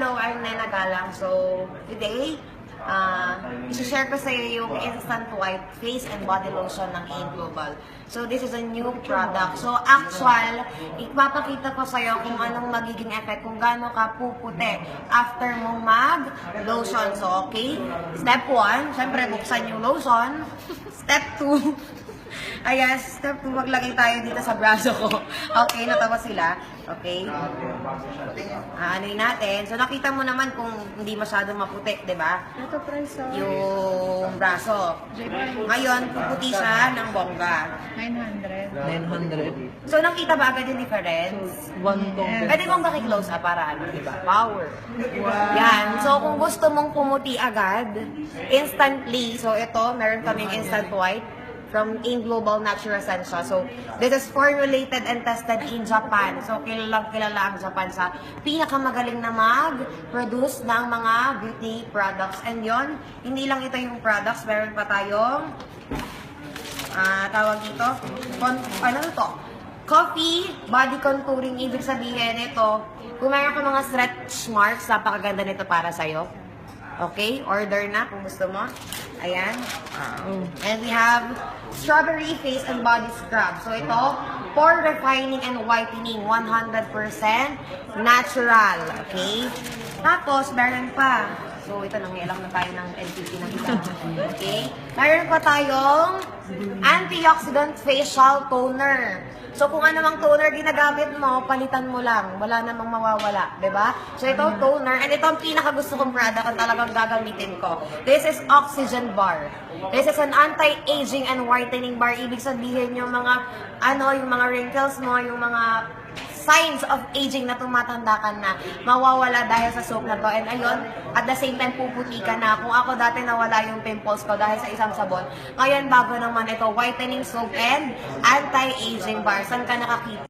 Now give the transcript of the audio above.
hello, I'm Nena Galang. So, today, isi-share ko sa iyo yung Instant White Face and Body Lotion ng A Global. So, this is a new product. So, actual, ipapakita ko sa iyo kung anong magiging effect, kung gaano ka puputi after mong mag-lotion. So, okay? Step 1, syempre, buksan yung lotion. Step 2, ayan, step 2, maglagay tayo dito sa braso ko. Okay, natawa sila. Okay. Ano'y natin. So, nakita mo naman kung hindi masyadong maputi, di ba? Ito price Yung braso. Ngayon, puputi siya ng bongga. 900. 900. So, nakita ba agad yung difference? One tong. Pwede kong paki-close para ano, di ba? Power. Yan. So, kung gusto mong pumuti agad, instantly, so ito, meron kaming instant white from A Global Natural Essential. So, this is formulated and tested in Japan. So, kilala ang Japan sa pinakamagaling na mag-produce ng mga beauty products. And yon, hindi lang ito yung products, meron pa tayong tawag dito, ano to? Coffee body contouring. Ibig sabihin ito, kung meron ka mga stretch marks, napakaganda nito para sa'yo. Okay, order na kung gusto mo. Ayan. And we have strawberry face and body scrub. So ito, pore refining and whitening, 100% natural. Okay? Tapos, meron pa. So ito, nangilang na tayo ng NPP ng isa. Okay? Meron pa tayong antioxidant facial toner. So, kung ano mang toner ginagamit mo, palitan mo lang. Wala namang mawawala. Diba? So, ito, toner. And ito ang pinakagusto kong product at talagang gagamitin ko. This is Oxygen Bar. This is an anti-aging and whitening bar. Ibig sabihin yung mga, yung mga wrinkles mo, yung mga signs of aging na tumatanda ka na, mawawala dahil sa soap na to. And ayun, at the same time, puputi ka na. Kung ako dati nawala yung pimples ko dahil sa isang sabon, ngayon bago naman ito, whitening soap and anti-aging bar. Saan ka nakakita?